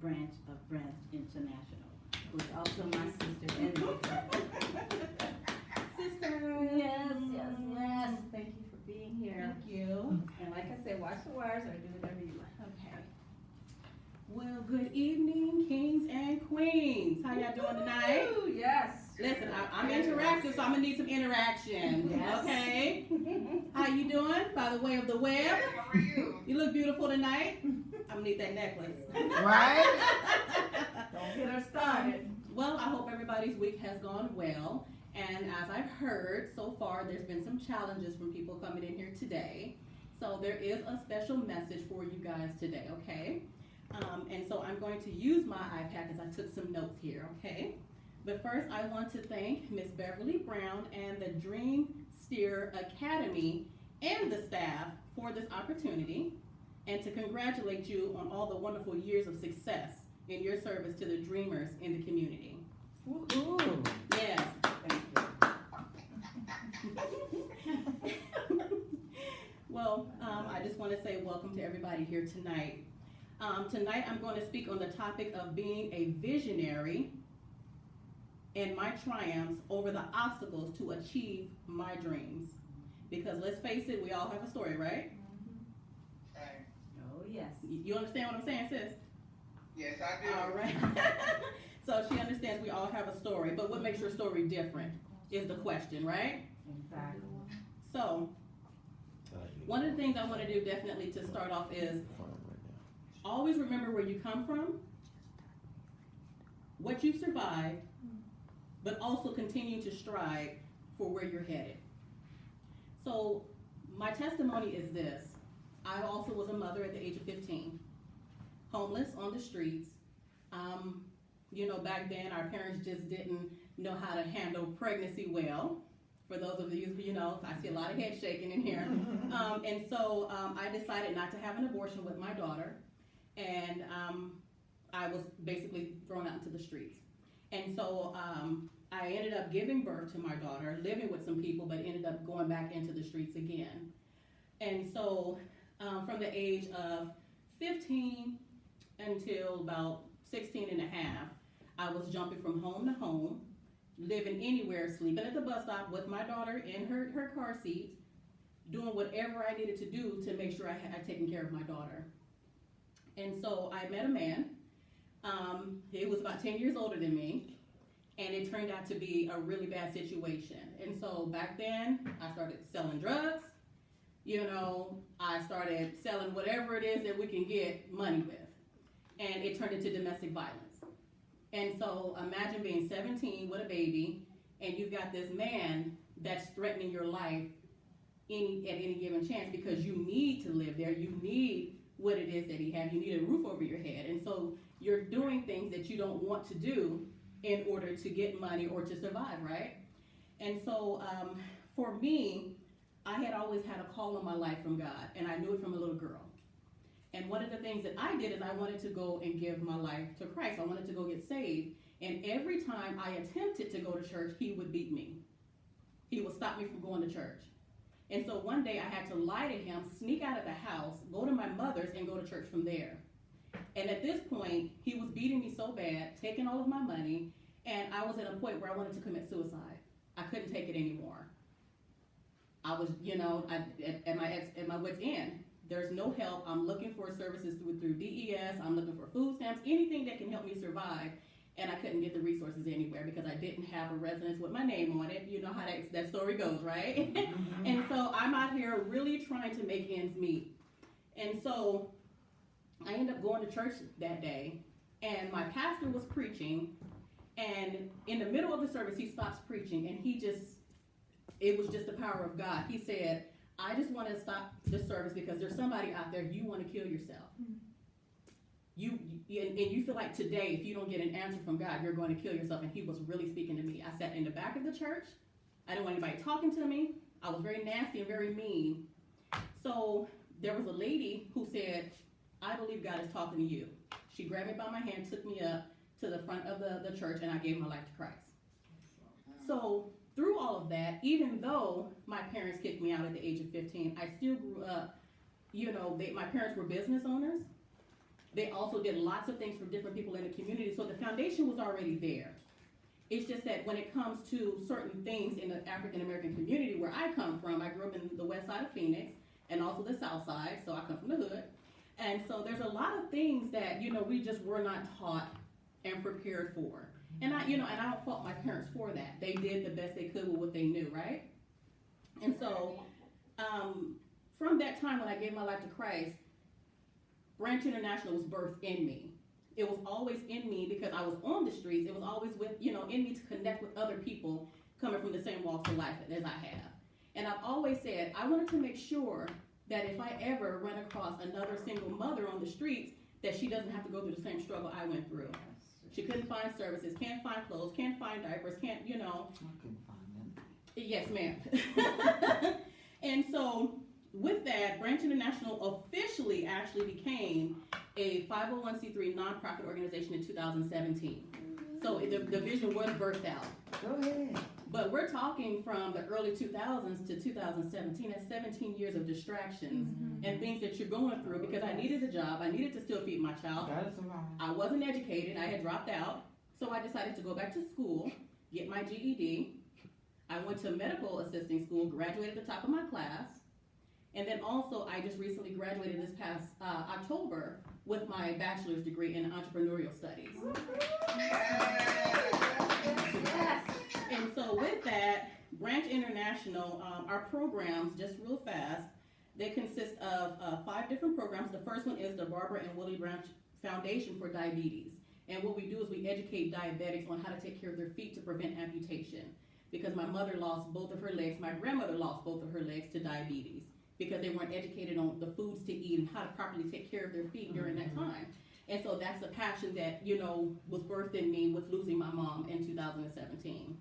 Branch of Branch International, who's also my sister and my friend. Sister! Yes, yes, yes. Thank you for being here. Thank you. And like I said, watch the wires or do whatever you like. Okay. Well, good evening, kings and queens. How y'all doing tonight? Ooh, yes. Listen, I'm interactive, so I'm gonna need some interaction. Yes. Okay. How you doing? By the way of the web. How are you? You look beautiful tonight. I'm gonna need that necklace. Right? Don't get her started. Well, I hope everybody's week has gone well. And as I've heard so far, there's been some challenges from people coming in here today. So there is a special message for you guys today, okay? And so I'm going to use my iPad because I took some notes here, okay? But first, I want to thank Miss Beverly Brown and the Dreamsteerer Academy and the staff for this opportunity, and to congratulate you on all the wonderful years of success in your service to the dreamers in the community. Ooh. Yes. Thank you. Well, I just want to say welcome to everybody here tonight. Tonight I'm going to speak on the topic of being a visionary and my triumphs over the obstacles to achieve my dreams. Because let's face it, we all have a story, right? Right. Oh, yes. You understand what I'm saying, sis? Yes, I do. All right. So she understands we all have a story, but what makes your story different is the question, right? Exactly. So, one of the things I want to do definitely to start off is always remember where you come from, what you survived, but also continue to strive for where you're headed. So, my testimony is this. I also was a mother at the age of 15, homeless on the streets. Back then our parents just didn't know how to handle pregnancy well. For those of you, I see a lot of head shaking in here. And so I decided not to have an abortion with my daughter. And I was basically thrown out into the streets. And so I ended up giving birth to my daughter, living with some people, but ended up going back into the streets again. And so from the age of 15 until about 16 and a half, I was jumping from home to home, living anywhere, sleeping at the bus stop with my daughter in her car seat, doing whatever I needed to do to make sure I had taken care of my daughter. And so I met a man. He was about 10 years older than me, and it turned out to be a really bad situation. And so back then, I started selling drugs. I started selling whatever it is that we can get money with. And it turned into domestic violence. And so imagine being 17 with a baby, and you've got this man that's threatening your life at any given chance because you need to live there. You need what it is that he has. You need a roof over your head. And so you're doing things that you don't want to do in order to get money or to survive, right? And so for me, I had always had a call on my life from God, and I knew it from a little girl. And one of the things that I did is I wanted to go and give my life to Christ. I wanted to go get saved. And every time I attempted to go to church, he would beat me. He would stop me from going to church. And so one day I had to lie to him, sneak out of the house, go to my mother's, and go to church from there. And at this point, he was beating me so bad, taking all of my money, and I was at a point where I wanted to commit suicide. I couldn't take it anymore. I was, at my wit's end. There's no help. I'm looking for services through DES. I'm looking for food stamps, anything that can help me survive. And I couldn't get the resources anywhere because I didn't have a residence with my name on it. You know how that story goes, right? Mm-hmm. And so I'm out here really trying to make ends meet. And so I ended up going to church that day, and my pastor was preaching, and in the middle of the service, he stops preaching, and it was just the power of God. He said, I just want to stop the service because there's somebody out there, you want to kill yourself. And you feel like today, if you don't get an answer from God, you're going to kill yourself. And he was really speaking to me. I sat in the back of the church. I didn't want anybody talking to me. I was very nasty and very mean. So there was a lady who said, I believe God is talking to you. She grabbed me by my hand, took me up to the front of the church, and I gave my life to Christ. So through all of that, even though my parents kicked me out at the age of 15, I still grew up, my parents were business owners. They also did lots of things for different people in the community, so the foundation was already there. It's just that when it comes to certain things in the African American community where I come from, I grew up in the west side of Phoenix and also the south side, so I come from the hood. And so there's a lot of things that, we just were not taught and prepared for. And I don't fault my parents for that. They did the best they could with what they knew, right? And so, from that time when I gave my life to Christ, Branch International was birthed in me. It was always in me because I was on the streets. It was always in me to connect with other people coming from the same walks of life as I have. And I've always said, I wanted to make sure that if I ever run across another single mother on the streets, that she doesn't have to go through the same struggle I went through. She couldn't find services, can't find clothes, can't find diapers, can't. I couldn't find them. Yes, ma'am. And so, with that, Branch International officially actually became a 501c3 nonprofit organization in 2017. So the vision was birthed out. Go ahead. But we're talking from the early 2000s to 2017. That's 17 years of distractions and things that you're going through because I needed a job. I needed to still feed my child. That is right. I wasn't educated. I had dropped out. So I decided to go back to school, get my GED. I went to medical assisting school, graduated at the top of my class. And then also, I just recently graduated this past October with my bachelor's degree in entrepreneurial studies. Yes. And so with that, Branch International, our programs, just real fast, they consist of 5 different programs. The first one is the Barbara and Willie Branch Foundation for Diabetes. And what we do is we educate diabetics on how to take care of their feet to prevent amputation. Because my mother lost both of her legs, my grandmother lost both of her legs to diabetes because they weren't educated on the foods to eat and how to properly take care of their feet during that time. And so that's the passion that, was birthed in me with losing my mom in 2017.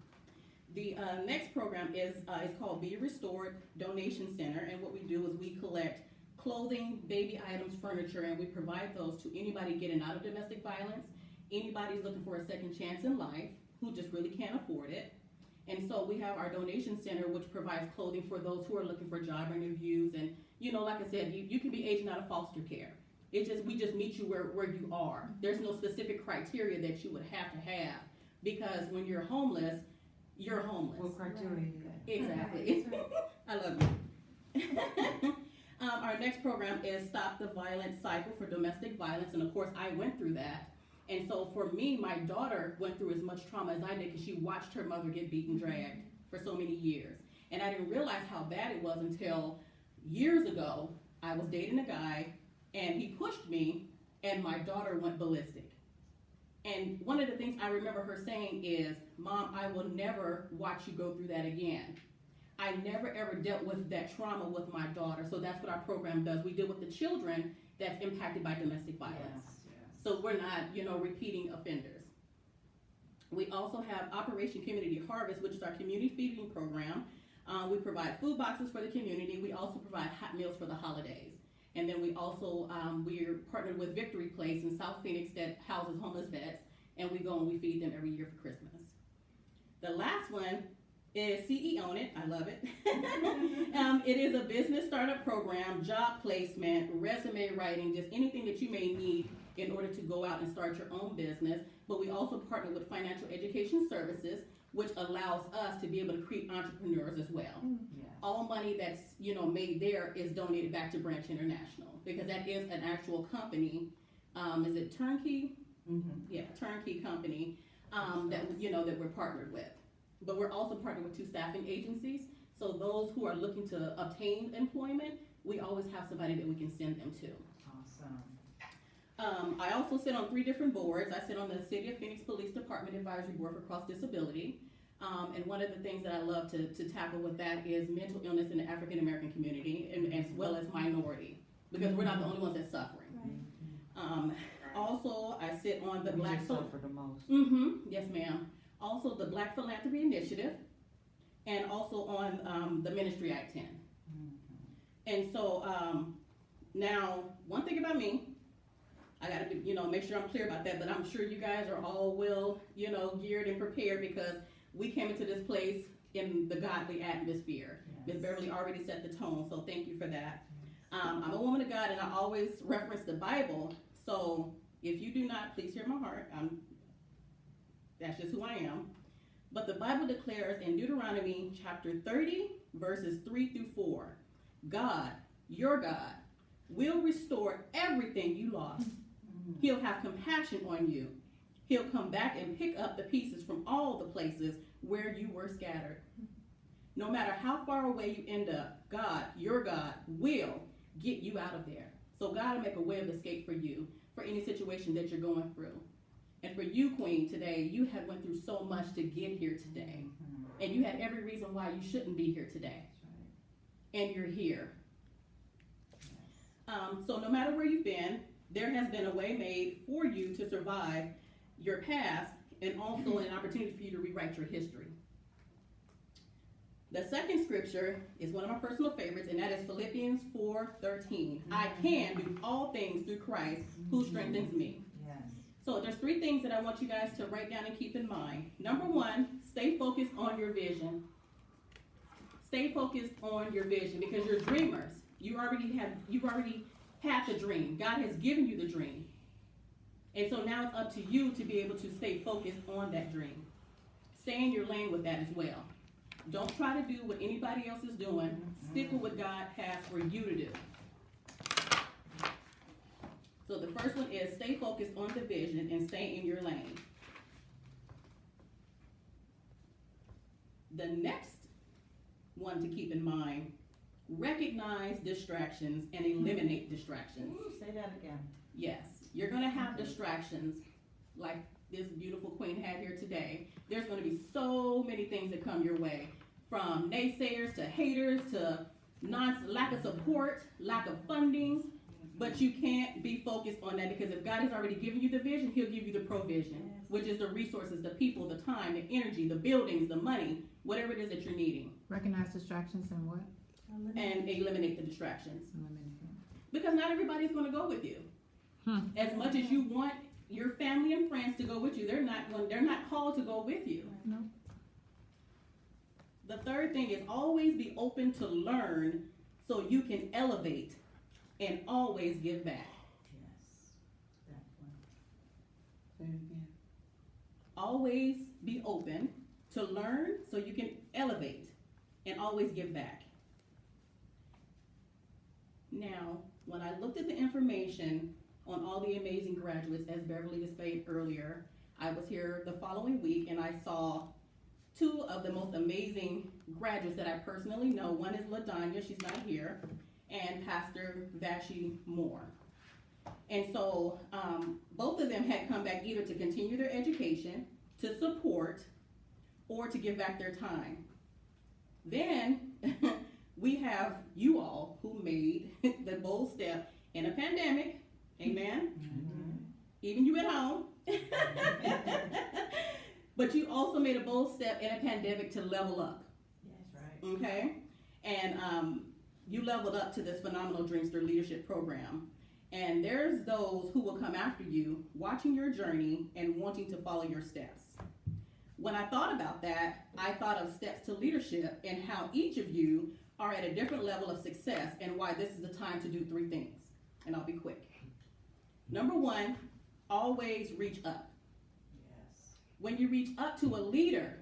The next program is called Be Restored Donation Center, and what we do is we collect clothing, baby items, furniture, and we provide those to anybody getting out of domestic violence, anybody who's looking for a second chance in life, who just really can't afford it. And so we have our donation center, which provides clothing for those who are looking for job interviews. And, like I said, you can be aging out of foster care. We just meet you where you are. There's no specific criteria that you would have to have because when you're homeless, you're homeless. What criteria is that? Exactly. I love you. Our next program is Stop the Violent Cycle for Domestic Violence. And of course, I went through that. And so for me, my daughter went through as much trauma as I did because she watched her mother get beaten, dragged for so many years. And I didn't realize how bad it was until years ago, I was dating a guy and he pushed me and my daughter went ballistic. And one of the things I remember her saying is, Mom, I will never watch you go through that again. I never ever dealt with that trauma with my daughter. So that's what our program does. We deal with the children that's impacted by domestic violence. Yes. So we're not, repeating offenders. We also have Operation Community Harvest, which is our community feeding program. We provide food boxes for the community. We also provide hot meals for the holidays. And then we also, we're partnered with Victory Place in South Phoenix that houses homeless vets. And we go and we feed them every year for Christmas. The last one is CE On It. I love it. It is a business startup program, job placement, resume writing, just anything that you may need in order to go out and start your own business. But we also partner with Financial Education Services, which allows us to be able to create entrepreneurs as well. Yes. All money that's made there is donated back to Branch International because that is an actual company. Is it Turnkey? Mm-hmm. Yeah, Turnkey company that we're partnered with. But we're also partnered with 2 staffing agencies. So those who are looking to obtain employment, we always have somebody that we can send them to. Awesome. I also sit on 3 different boards. I sit on the City of Phoenix Police Department Advisory Board for Cross Disability. And one of the things that I love to tackle with that is mental illness in the African American community and as well as minority, because we're not the only ones that's suffering. Also, I sit on the We Black just suffer the most. Yes, ma'am. Also, the Black Philanthropy Initiative, and also on the Ministry Act 10. And so now, one thing about me, I gotta be, make sure I'm clear about that, but I'm sure you guys are all well, geared and prepared because we came into this place in the godly atmosphere. Yes. Ms. Beverly already set the tone, so thank you for that. I'm a woman of God and I always reference the Bible. So if you do not, please hear my heart. That's just who I am. But the Bible declares in Deuteronomy chapter 30, verses 3 through 4, God, your God, will restore everything you lost. He'll have compassion on you. He'll come back and pick up the pieces from all the places where you were scattered. No matter how far away you end up, God, your God, will get you out of there. So God will make a way of escape for you, for any situation that you're going through. And for you, Queen, today, you had went through so much to get here today. And you had every reason why you shouldn't be here today. And you're here. So no matter where you've been, there has been a way made for you to survive your past, and also an opportunity for you to rewrite your history. The second scripture is one of my personal favorites, and that is Philippians 4:13. I can do all things through Christ who strengthens me. Yes. So there's three things that I want you guys to write down and keep in mind. Number one, stay focused on your vision. Stay focused on your vision, because you're dreamers. You've already had the dream. God has given you the dream. And so now it's up to you to be able to stay focused on that dream. Stay in your lane with that as well. Don't try to do what anybody else is doing. Stick with what God has for you to do. So the first one is stay focused on the vision and stay in your lane. The next one to keep in mind, recognize distractions and eliminate distractions. Ooh, say that again. Yes, you're going to have distractions like this beautiful queen had here today. There's going to be so many things that come your way, from naysayers to haters to lack of support, lack of funding, but you can't be focused on that, because if God has already given you the vision, he'll give you the provision, which is the resources, the people, the time, the energy, the buildings, the money, whatever it is that you're needing. Recognize distractions and what? And eliminate the distractions. Eliminate. Because not everybody's going to go with you. As much as you want your family and friends to go with you, they're not called to go with you. No. The third thing is always be open to learn so you can elevate, and always give back. Yes. That one. Say it again. Always be open to learn so you can elevate, and always give back. Now, when I looked at the information on all the amazing graduates, as Beverly displayed earlier, I was here the following week and I saw two of the most amazing graduates that I personally know. One is LaDanya, she's not here, and Pastor Vashi Moore. And so both of them had come back either to continue their education, to support, or to give back their time. Then we have you all who made the bold step in a pandemic. Amen. Even you at home. But you also made a bold step in a pandemic to level up. That's right. Okay? And you leveled up to this phenomenal Dreamster leadership program. And there's those who will come after you, watching your journey and wanting to follow your steps. When I thought about that, I thought of steps to leadership and how each of you are at a different level of success, and why this is the time to do three things. And I'll be quick. Number one, always reach up. Yes. When you reach up to a leader,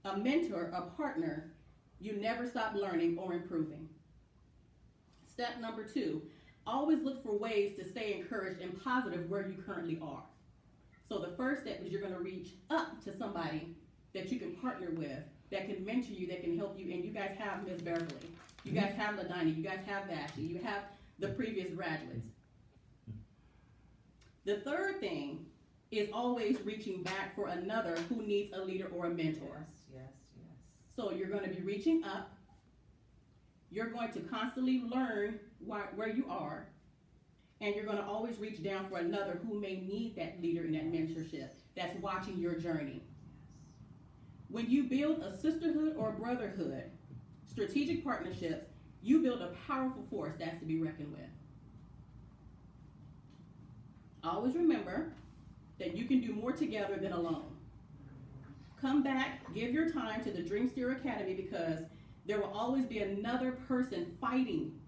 a mentor, a partner, you never stop learning or improving. Step number two, always look for ways to stay encouraged and positive where you currently are. So the first step is you're going to reach up to somebody that you can partner with, that can mentor you, that can help you. And you guys have Ms. Beverly, you guys have LaDanya, you guys have Vashi, you have the previous graduates. The third thing is always reaching back for another who needs a leader or a mentor. Yes. So you're going to be reaching up. You're going to constantly learn where you are. And you're going to always reach down for another who may need that leader and that mentorship that's watching your journey. When you build a sisterhood or a brotherhood, strategic partnerships, you build a powerful force that's to be reckoned with. Always remember that you can do more together than alone. Come back, give your time to the Dreamsteerer Academy, because there will always be another person fighting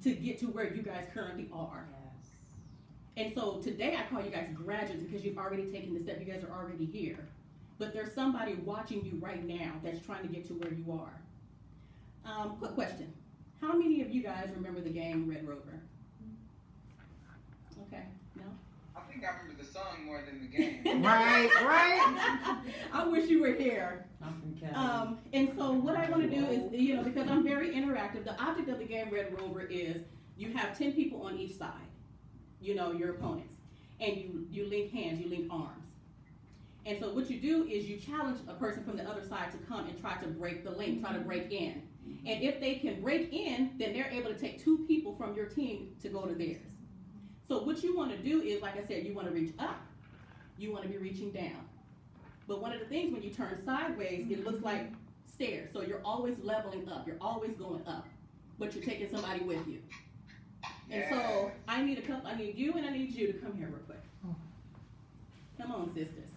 to get to where you guys currently are. Yes. And so today I call you guys graduates because you've already taken the step. You guys are already here. But there's somebody watching you right now that's trying to get to where you are. Quick question. How many of you guys remember the game Red Rover? Okay, no? I think I remember the song more than the game. Right. I wish you were here. I'm from Canada. And so what I want to do is, because I'm very interactive, the object of the game Red Rover is you have 10 people on each side, your opponents, and you link hands, you link arms. And so what you do is you challenge a person from the other side to come and try to break the link, try to break in. And if they can break in, then they're able to take 2 people from your team to go to theirs. So what you want to do is, like I said, you want to reach up, you want to be reaching down. But one of the things when you turn sideways, it looks like stairs. So you're always leveling up, you're always going up, but you're taking somebody with you. And so I need you and I need you to come here real quick. Come on, sisters.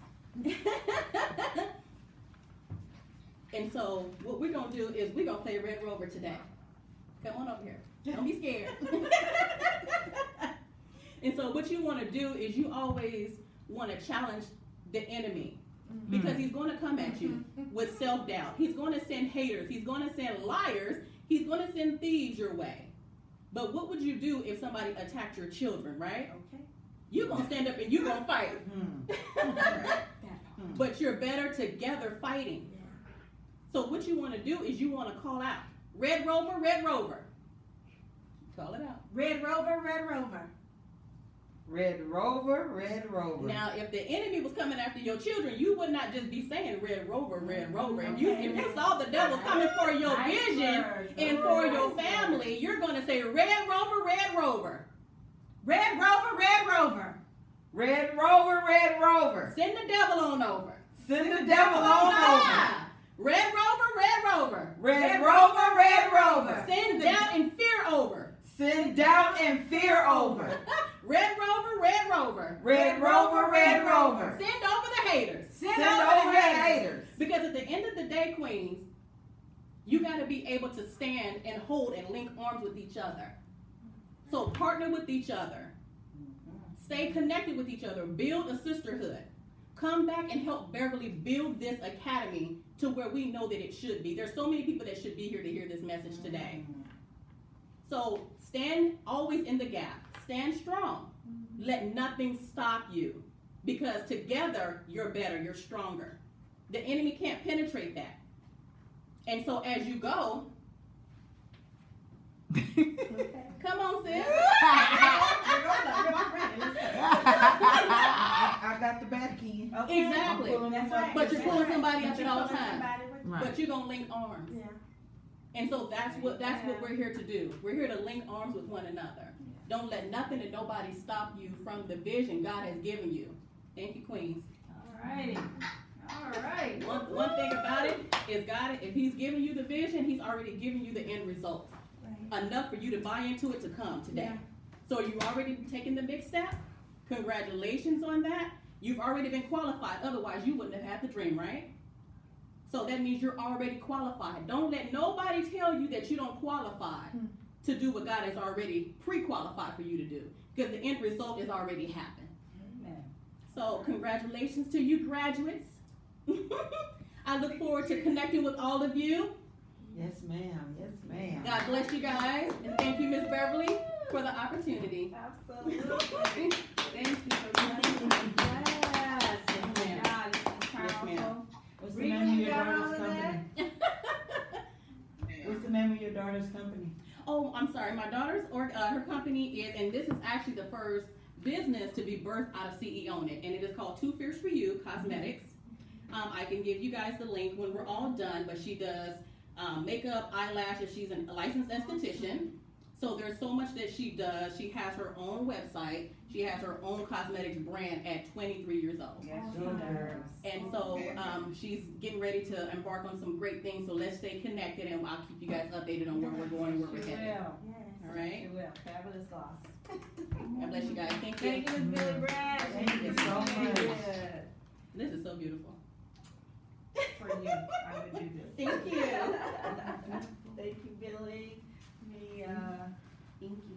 And so what we're gonna do is we're gonna play Red Rover today. Come on over here. Don't be scared. And so what you wanna do is you always wanna challenge the enemy. Because he's gonna come at you with self-doubt. He's gonna send haters. He's gonna send liars. He's gonna send thieves your way. But what would you do if somebody attacked your children, right? Okay. You're gonna stand up and you're gonna fight. But you're better together fighting. So what you want to do is you want to call out, Red Rover, Red Rover. Call it out. Red Rover, Red Rover. Red Rover, Red Rover. Now, if the enemy was coming after your children, you would not just be saying Red Rover, Red Rover. If you saw the devil coming for your vision and for your family, you're going to say Red Rover, Red Rover. Red Rover, Red Rover. Red Rover, Red Rover. Send the devil on over. Send the devil on over. Red Rover, Red Rover. Red Rover, Red Rover. Send doubt and fear over. Send doubt and fear over. Red Rover, Red Rover. Red Rover, Red Rover. Send over the haters. Send over the haters. Because at the end of the day, queens, you got to be able to stand and hold and link arms with each other. So partner with each other. Stay connected with each other. Build a sisterhood. Come back and help Beverly build this academy to where we know that it should be. There's so many people that should be here to hear this message today. So stand always in the gap. Stand strong. Let nothing stop you. Because together, you're better. You're stronger. The enemy can't penetrate that. And so as you go, come on, sis. I got the back key. Exactly. That's right. But you're pulling somebody up But at you're all pulling times. somebody with you. Right. But you're gonna link arms. Yeah. And so that's what we're here to do. We're here to link arms with one another. Don't let nothing and nobody stop you from the vision God has given you. Thank you, queens. Alrighty. Alright. One thing about it is God, if He's giving you the vision, He's already given you the end result. Enough for you to buy into it to come today. So you already taken the big step. Congratulations on that. You've already been qualified. Otherwise, you wouldn't have had the dream, right? So that means you're already qualified. Don't let nobody tell you that you don't qualify to do what God has already pre-qualified for you to do. Because the end result has already happened. Amen. So congratulations to you graduates. I look forward to connecting with all of you. Yes, ma'am. Yes, ma'am. God bless you guys. And thank you, Miss Beverly, for the opportunity. Absolutely. Thank you for coming. Yes. ma'am. God, it's Yes, powerful. ma'am. What's the Rita, name of you your got all daughter's of company? What's the name of your daughter's company? Oh, I'm sorry. My daughter's her company is, and this is actually the first business to be birthed out of CE Own It, and it is called Too Fierce for You Cosmetics. I can give you guys the link when we're all done, but she does makeup, eyelashes. She's a licensed esthetician. So there's so much that she does. She has her own website. She has her own cosmetics brand at 23 years old. Yes, sure. And so she's getting ready to embark on some great things. So let's stay connected, and I'll keep you guys updated on where we're going and where we're She headed. will. All right. She will. Fabulous gloss. God bless you guys. Thank you. Thank you, Ms. Billie Branch. Thank you so much. Good. This is so beautiful. For you, I would do this. Thank you. Thank you, Billy.